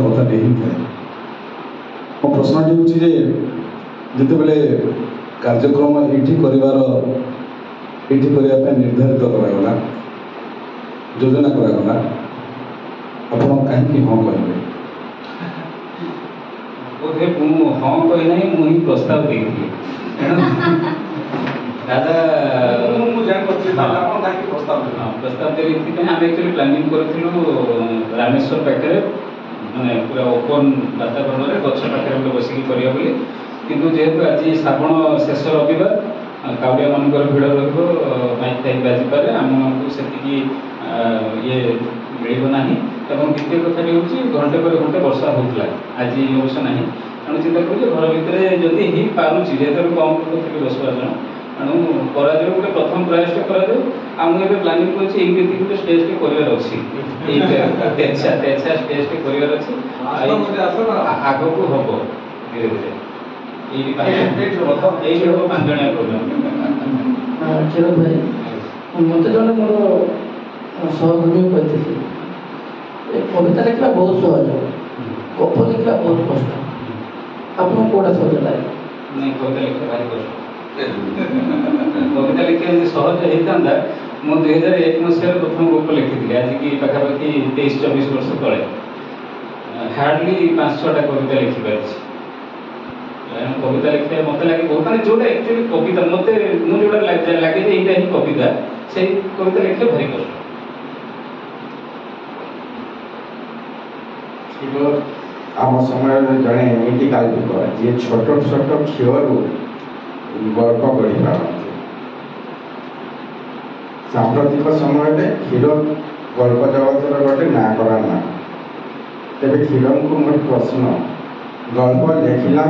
कथाटे ही था। मो प्रश्नटी हूँ जितेबले कार्यक्रम ये निर्धारित करागला योजना करागला आप कहीं हाँ कहे बोधे हाँ कहना मुझे प्रस्ताव देती दादा प्रस्ताव देली आम एक्चुअली प्लानिंग करूँ रामेश्वर पाखे माने पूरा ओपन वातावरण में गच पाखे बसिक करा बोली किंतु जेहेतु आज श्रावण शेष रविवार काउड़िया मानकर भिड़ रईक फाइक बाजिपारे आमको से ये मिलना द्वितीय कथाटी हूँ घंटे पर घंटे वर्षा होता आज अवश्य ना तेणु चिंता करूँ घर भितर जदि हो पार्टी जेहेतु कम लोग थे 10-12 जन तेणु करा गोटे प्रथम प्रयास करा प्लानिंग कर गोटे स्टेज करार अच्छी तेजा स्टेज करार अच्छी आग को हम धीरे धीरे यही 5 जणिया प्रोग्राम क्षीर भाई मत जन मोर सहकर्मी कहते कविता लिखा बहुत सहज गप लिखा बहुत कष्ट आपको कौटा सहज लगे नहीं कविता लिखा भारी कष्ट कविता लिखा सहज होता मु 2001 मसीह प्रथम गप लिखी आज कि पाखापाखि 23-24 वर्ष तले हार्डली 5-6टा कविता लिखिपार कविता लिखा मत लगे बहुत मानते जोटा एक्चुअली कविता मत मुझे लगे यहाँ ही कविता से कविता लिखा भारी कष्ट आम समय जड़े एमती काल्पनिक जी छोट छोट क्षीर गल्प गढ़ी पारती सांप्रतिक समय क्षीर गल्प जगतर गोटे ना करा ना तेरे क्षीर को मोटे प्रश्न गल्प लिखला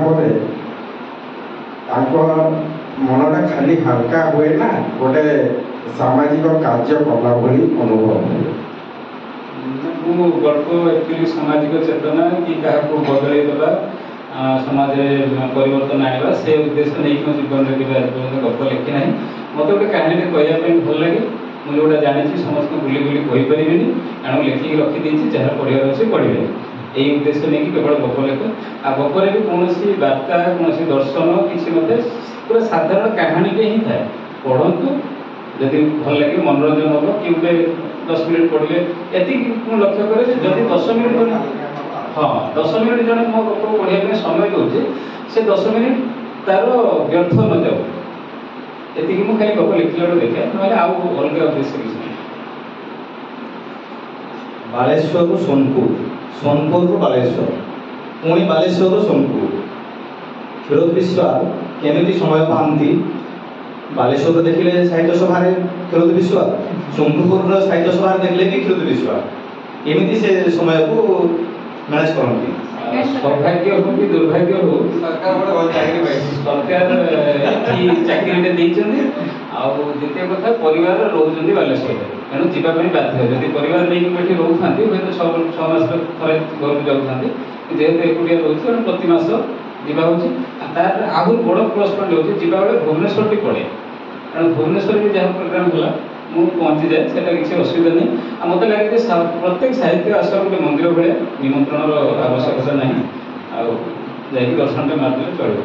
मनटा खाली हल्का हुए ना गोटे सामाजिक कार्य कला भली अनुभव हुए गल्प एक्चुअली सामाजिक चेतना कि क्या बदल देवा समाज परिवर्तन आने से उद्देश्य नहीं मो जीवन में गप लिखी ना मत गोटे कहानी कहवाई भल लगे मुझे गोटे जानी समस्त बुले बुले कहीपर एणु लिखिक रखीदी जहाँ पढ़ार अच्छे पढ़े यही उद्देश्य नहीं केवल गप लिख आ गपर भी कौन वार्ता कौन दर्शन किसी मतलब पूरा साधारण कहानीटे ही थाए पढ़तु जदि भल लगे मनोरंजन हम कि गोटे 10 मिनिट पढ़ले एति लक्ष्य करे जदि 10 मिनिट हाँ 10 मिनिट जन मो गप पढ़ाई समय दूचे से 10 मिनिट तार व्यर्थ न जाऊ एति मुझे खाली गप लिखला देखे ना आउ अलग उद्देश्य किसी नहीं बालेश्वर सोनपुर सोनपुर बालेश्वर पुणी बालेश्वर सोनपुर क्षीरोद विश्वास केमी समय पाती बालेश्वर देखिले साहित्य सभा क्षीरोद विश्वास सोनपुर साहित्य सभा देखिले कि क्षीरोद विश्वास एमती से समय को मैनेज करती सौभाग्य हो कि दुर्भाग्य हो सरकार चाकरी द्वितीय कथा परिवार रोचे बालेश्वर तेणु जावाई बाध्य जब परिवार नहीं रोकता हूँ 6 मास थे घर को जाऊँ जेहेतु एकुटिया रोचे प्रति मास जाऊँगी तार आहु बड़ प्लस पॉइंट हो बेले भुवनेश्वर भी पड़े कारण भुवनेश्वर भी जहाँ प्रोग्राम है मुझे पहुँची जाए से किसी असुविधा नहीं आ मत लगे प्रत्येक साहित्य आश्रम गोटे मंदिर भाया निमंत्रण आवश्यकता ना आ दर्शन मारदे चलो।